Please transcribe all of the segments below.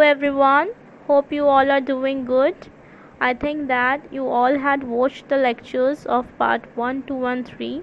everyone, hope you all are doing good. I think that you all had watched the lectures of part 1, 2 and 3,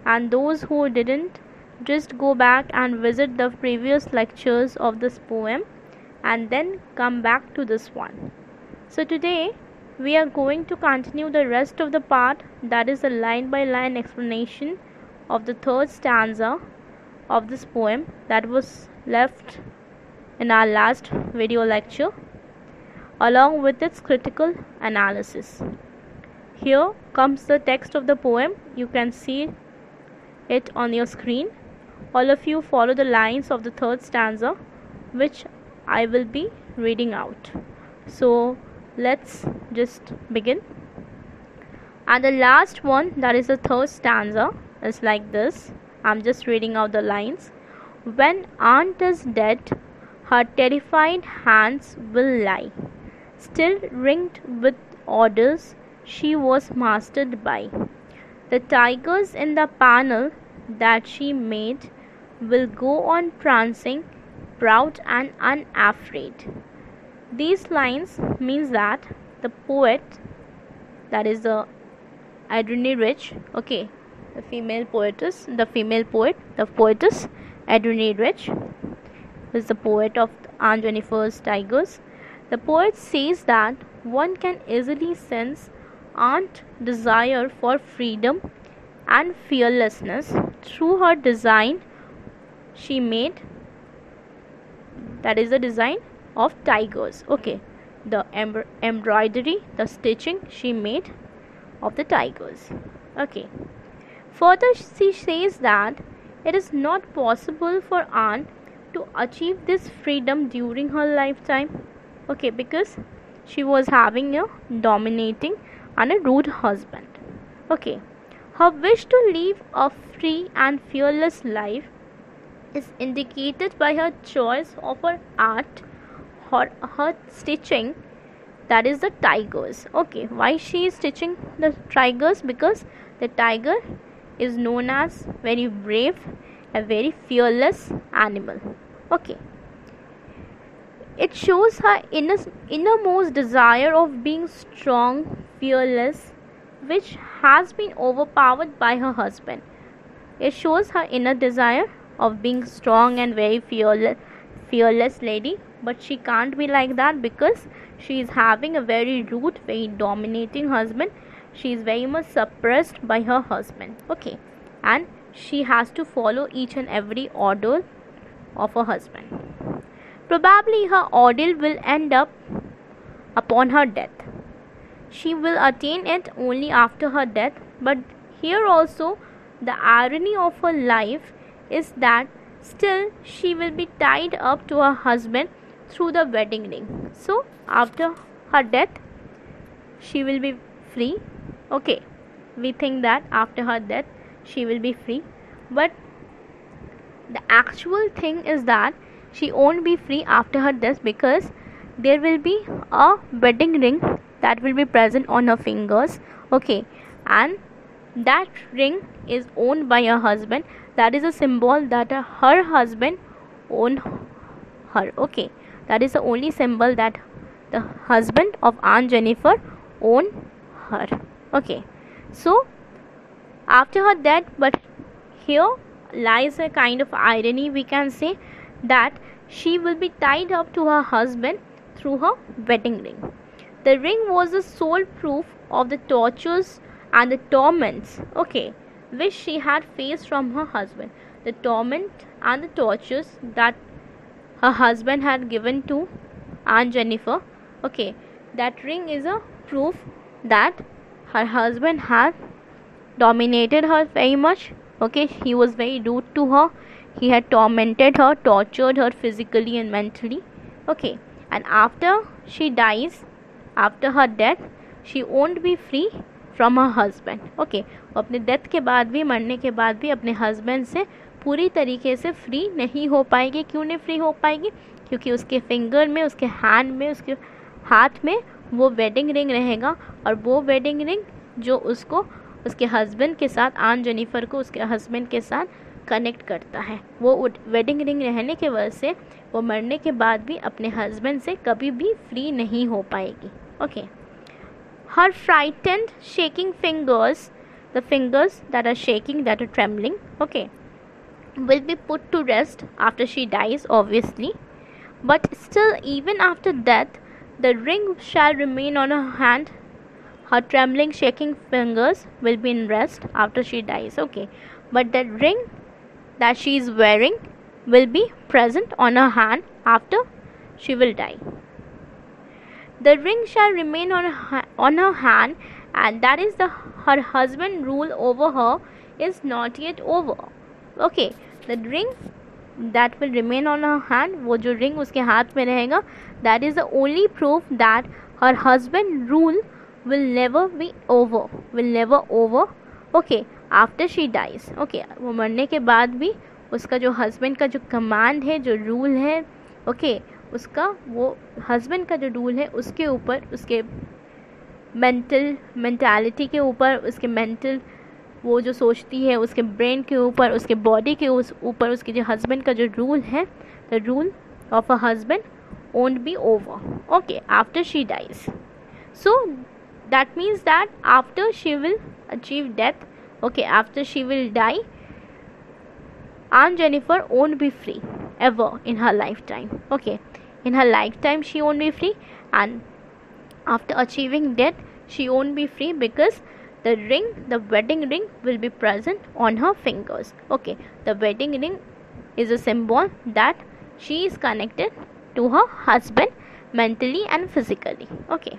and those who didn't, just go back and visit the previous lectures of this poem and then come back to this one. So today we are going to continue the rest of the part, that is a line by line explanation of the third stanza of this poem that was left in our last video lecture, along with its critical analysis. Here comes the text of the poem. You can see it on your screen. All of you follow the lines of the third stanza, which I will be reading out. So let's just begin. And the last one, that is the third stanza, is like this. I'm just reading out the lines. When aunt is dead, her terrified hands will lie, still ringed with orders she was mastered by. The tigers in the panel that she made will go on prancing, proud and unafraid. These lines means that the poet, that is the Adrienne Rich, the female poetess Adrienne Rich, is the poet of Aunt Jennifer's Tigers. The poet says that one can easily sense Aunt's desire for freedom and fearlessness through her design she made, that is the design of tigers. The embroidery, the stitching she made of the tigers. Further, she says that it is not possible for Aunt to achieve this freedom during her lifetime, because she was having a dominating and a rude husband. Her wish to live a free and fearless life is indicated by her choice of her art or her stitching, that is the tigers. Why she is stitching the tigers? Because the tiger is known as very brave, a very fearless animal. It shows her innermost desire of being strong, fearless, which has been overpowered by her husband. It shows her inner desire of being strong and very fearless lady, but she can't be like that because she is having a very rude, very dominating husband. She is very much suppressed by her husband. And she has to follow each and every order of her husband. Probably her ordeal will end up upon her death. She will attain it only after her death, but here also the irony of her life is that still she will be tied up to her husband through the wedding ring. So after her death she will be free. We think that after her death she will be free, but the actual thing is that she won't be free after her death, because there will be a wedding ring that will be present on her fingers. And that ring is owned by her husband. That is a symbol that her husband owned her. That is the only symbol that the husband of Aunt Jennifer owned her. So after her death, but here lies a kind of irony, we can say, that she will be tied up to her husband through her wedding ring. The ring was the sole proof of the tortures and the torments which she had faced from her husband. The torment and the tortures that her husband had given to Aunt Jennifer, that ring is a proof that her husband had dominated her very much. He was very rude to her. He had tormented her, tortured her physically and mentally. And after she dies, after her death, she won't be free from her husband. अपने death के बाद भी, मरने के बाद भी अपने husband से पूरी तरीके से फ्री नहीं हो पाएगी. क्यों नहीं फ्री हो पाएगी? क्योंकि उसके फिंगर में, उसके हैंड में, उसके हाथ में वो वेडिंग रिंग रहेगा, और वो वेडिंग रिंग जो उसको उसके हस्बैंड के साथ, आन जेनिफर को उसके हस्बैंड के साथ कनेक्ट करता है। वो वेडिंग रिंग रहने की वजह से वो मरने के बाद भी अपने हस्बैंड से कभी भी फ्री नहीं हो पाएगी। Okay, her frightened shaking fingers, the fingers that are shaking, that are trembling, okay, will be put to rest after she dies, obviously. But still, even after death, the ring shall remain on her hand. Her trembling, shaking fingers will be in rest after she dies, okay. But the ring that she is wearing will be present on her hand after she will die. The ring shall remain on her hand, and that is her husband rule over her is not yet over. Okay, the ring that will remain on her hand, वो जो ring उसके हाथ में रहेगा, that is the only proof that her husband rule will never be over, will never over. Okay, after she dies. Okay, वो मरने के बाद भी उसका जो husband का जो command है, जो rule है, okay, उसका वो हस्बैंड का जो रूल है उसके ऊपर, उसके मेंटालिटी के ऊपर, उसके मेंटल वो जो सोचती है उसके ब्रेन के ऊपर, उसके बॉडी के ऊपर, उसके जो हस्बैंड का जो रूल है, the rule of a husband won't be over, okay, after she dies. So that means that after she will achieve death, okay, after she will die, Aunt Jennifer won't be free ever in her lifetime. Okay, in her lifetime she won't be free, and after achieving death she won't be free, because the ring, the wedding ring, will be present on her fingers. Okay, the wedding ring is a symbol that she is connected to her husband mentally and physically. Okay,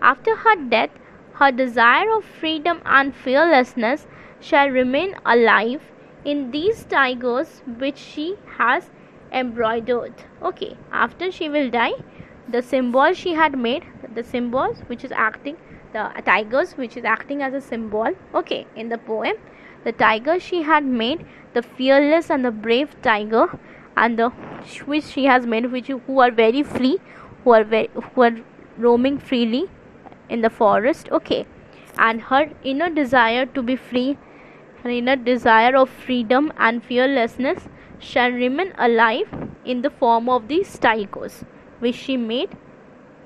after her death, her desire of freedom and fearlessness shall remain alive in these tigers which she has embroidered. Okay, after she will die, the symbol she had made, the symbols which is acting, the tigers which is acting as a symbol, okay, in the poem, the tiger she had made, the fearless and the brave tiger, and the which she has made, who are very free, who are roaming freely in the forest. Okay, and her inner desire to be free, her inner desire of freedom and fearlessness shall remain alive in the form of these tigers which she made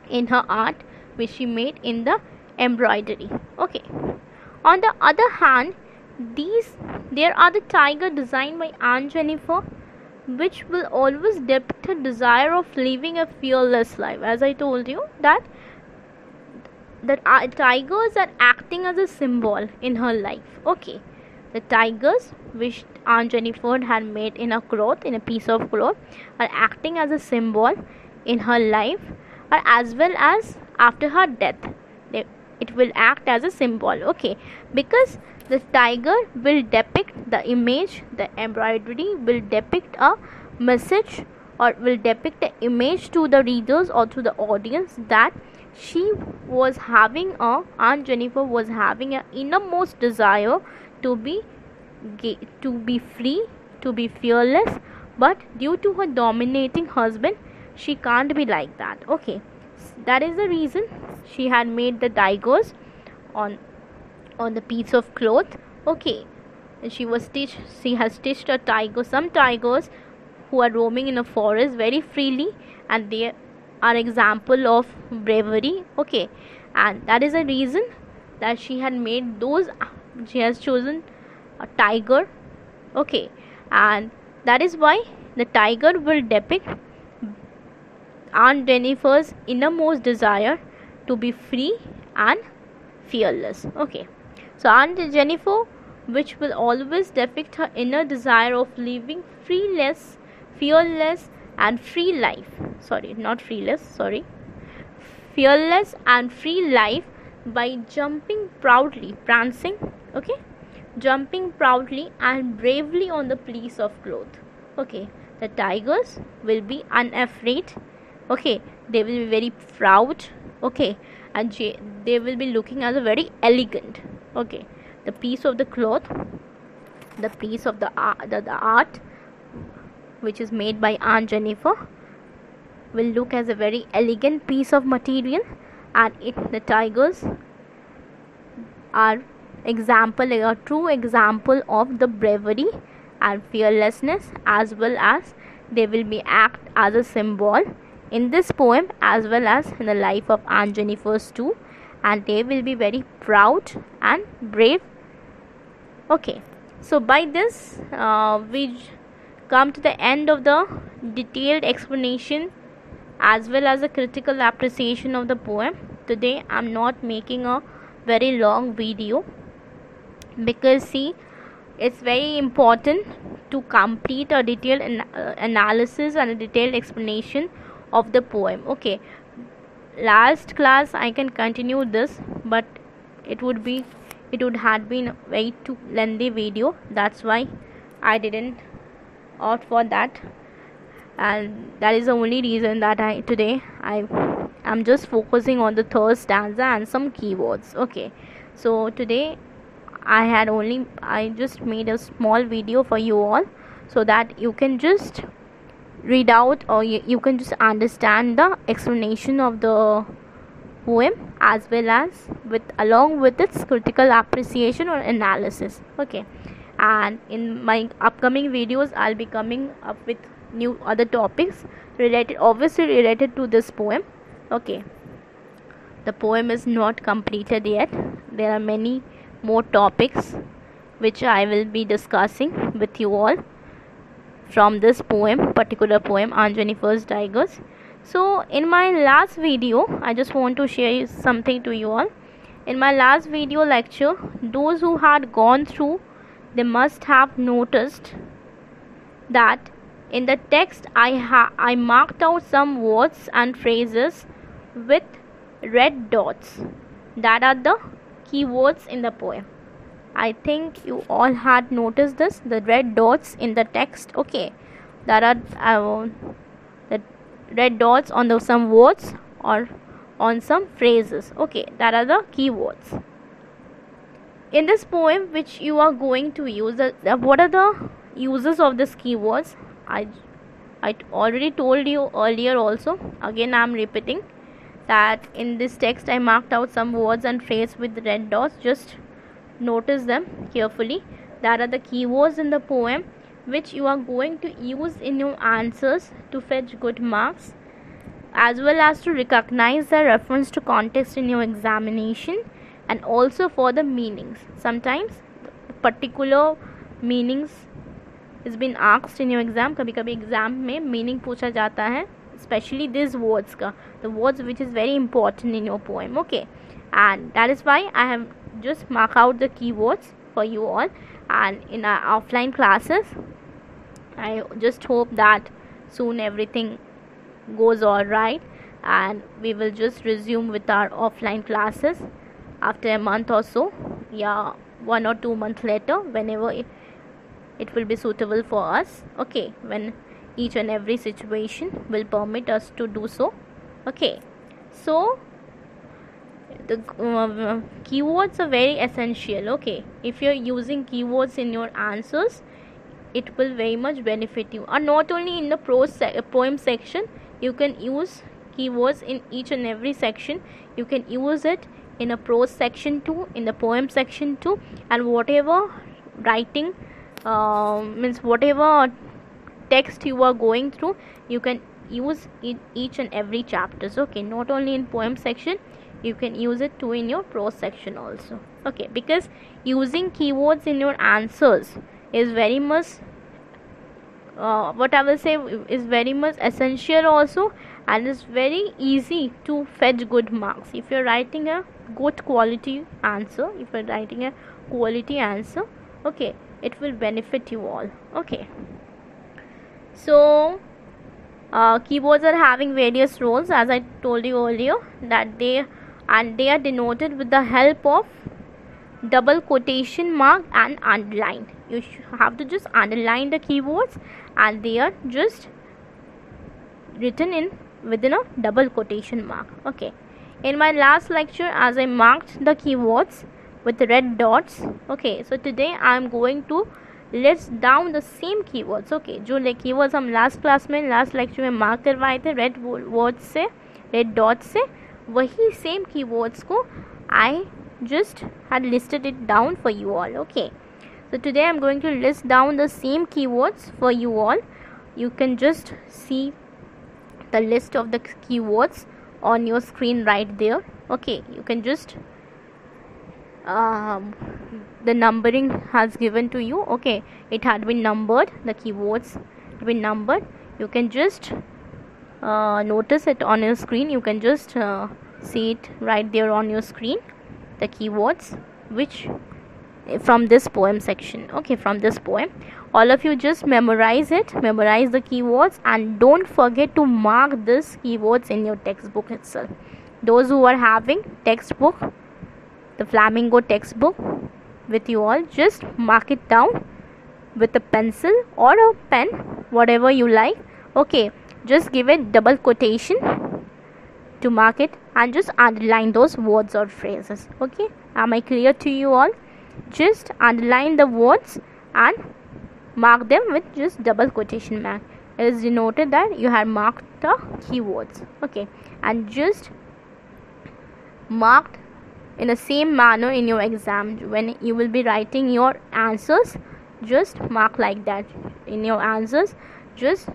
in her art, which she made in the embroidery. Okay, on the other hand, there are the tiger designed by Aunt Jennifer, which will always depict a desire of living a fearless life. As I told you, that tigers are acting as a symbol in her life. Okay, the tigers which Aunt Jennifer had made in a cloth, in a piece of cloth, are acting as a symbol in her life, or as well as after her death. It will act as a symbol. Okay, because the tiger will depict the image, the embroidery will depict a message, or will depict an image to the readers or to the audience, that she was having Aunt Jennifer was having an innermost desire to be free, to be fearless, but due to her dominating husband, she can't be like that. Okay, that is the reason she had made the tigers on the piece of cloth. Okay, and she has stitched a tiger, some tigers who are roaming in a forest very freely, and they are example of bravery. Okay, and that is the reason that she had made those, she has chosen a tiger. Okay, and that is why the tiger will depict Aunt Jennifer's innermost desire to be free and fearless. Okay, so Aunt Jennifer, which will always depict her inner desire of living fearless and free life. Fearless and free life by jumping proudly, prancing. Okay, jumping proudly and bravely on the piece of cloth. Okay, the tigers will be unafraid. Okay, they will be very proud. Okay, and they will be looking as a very elegant. Okay, the piece of the cloth, the piece of the art which is made by Aunt Jennifer, will look as a very elegant piece of material, and the tigers are a true example of the bravery and fearlessness, as well as they will be act as a symbol in this poem as well as in the life of Aunt Jennifer's too, and they will be very proud and brave. Okay, so by this we come to the end of the detailed explanation as well as a critical appreciation of the poem. Today I'm not making a very long video because see, it's very important to complete a detailed analysis and a detailed explanation of the poem. Okay, last class I can continue this, but it would have been very too lengthy video. That's why I didn't opt for that, and that is the only reason that I'm just focusing on the third stanza and some keywords. Okay, so today I just made a small video for you all so that you can just read out, or you can just understand the explanation of the poem as well as along with its critical appreciation or analysis. Okay, and in my upcoming videos I'll be coming up with new other topics obviously related to this poem. Okay, the poem is not completed yet. There are many more topics which I will be discussing with you all from this particular poem, Aunt Jennifer's Tigers. So in my last video, I just want to share something to you all. In my last video lecture, those who had gone through, they must have noticed that in the text I marked out some words and phrases with red dots that are the keywords in the poem. I think you all had noticed this, the red dots in the text. Okay, that are the red dots on some words or on some phrases. Okay, that are the keywords in this poem which you are going to use. What are the uses of these keywords? I already told you earlier also. Again I am repeating that in this text I marked out some words and phrases with red dots. Just notice them carefully. That are the keywords in the poem which you are going to use in your answers to fetch good marks, as well as to recognize the reference to context in your examination, and also for the meanings. Sometimes particular meanings is been asked in your exam. कभी कभी exam में meaning पूछा जाता है, especially these words का, the words which is very important in your poem. Okay, and that is why I have just mark out the keywords for you all. And in our offline classes, I just hope that soon everything goes all right and we will just resume with our offline classes after a month or so, yeah, 1 or 2 months later, whenever it will be suitable for us. Okay, when each and every situation will permit us to do so. Okay, so the keywords are very essential. Okay, if you're using keywords in your answers, it will very much benefit you. And not only in the poem section, you can use keywords in each and every section. You can use it in a prose section too, in the poem section too, and whatever writing means whatever text you are going through, you can use in each and every chapters. Okay, not only in poem section, you can use it too in your prose section also. Okay, because using keywords in your answers is very much what I will say is very much essential also, and it's very easy to fetch good marks. If you're writing a good quality answer, okay, it will benefit you all. Okay, so keywords are having various roles, as I told you earlier, that they are denoted with the help of double quotation mark and underline. You have to just underline the keywords, and they are just written within a double quotation mark. Okay, in my last lecture, as I marked the keywords with red dots, okay, so today I am going to list down the same keywords. Okay, जो keywords हम last class में last lecture में mark करवाए थे red words से, red dots से, वही same keywords को I just had listed it down for you all. Okay, So today I'm going to list down the same keywords for you all. You can just see the list of the keywords on your screen right there. Okay, you can just the numbering has given to you. Okay, it had been numbered, the keywords have been numbered. You can just notice it on your screen. You can just see it right there on your screen, the keywords which from this poem section. Okay, from this poem, all of you just memorize it, memorize the keywords, and don't forget to mark this keywords in your textbook itself. Those who are having textbook, the Flamingo textbook with you all, just mark it down with a pencil or a pen, whatever you like. Okay, just give it double quotation to mark it, and just underline those words or phrases. Okay, am I clear to you all? Just underline the words and mark them with just double quotation mark. It is denoted that you have marked the keywords. Okay, and just marked in the same manner in your exam when you will be writing your answers. Just mark like that in your answers. Just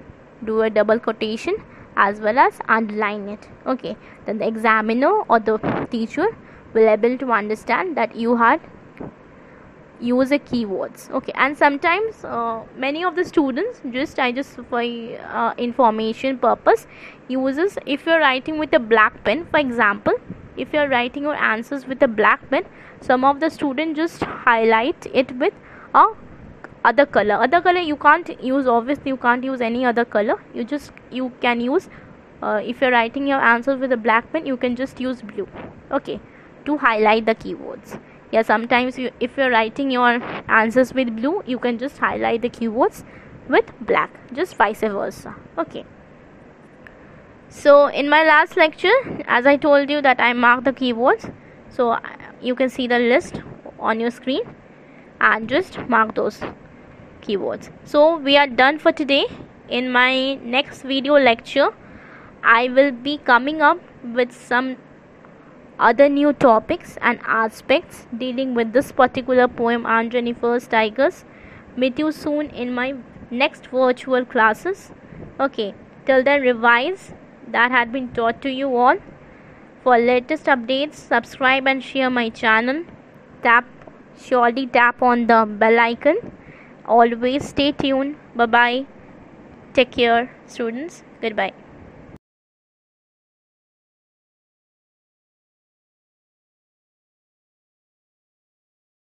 do a double quotation as well as underline it. Okay, then the examiner or the teacher will able to understand that you had use a keywords. Okay, and sometimes many of the students just for information purpose uses, if you're writing with a black pen, for example, if you're writing your answers with a black pen, some of the students just highlight it with a other color. You can't use, obviously you can't use any other color. You can use if you're writing your answers with a black pen, you can just use blue, okay, to highlight the keywords. Yeah, sometimes if you're writing your answers with blue, you can just highlight the keywords with black, just vice versa. Okay, so in my last lecture, as I told you that I marked the keywords, so you can see the list on your screen and just mark those keywords. So we are done for today. In my next video lecture, I will be coming up with some other new topics and aspects dealing with this particular poem, Aunt Jennifer's Tigers. Meet you soon in my next virtual classes. Okay, till then revise that had been taught to you all. For latest updates, subscribe and share my channel. Surely tap on the bell icon. Always stay tuned. Bye bye. Take care, students. Goodbye.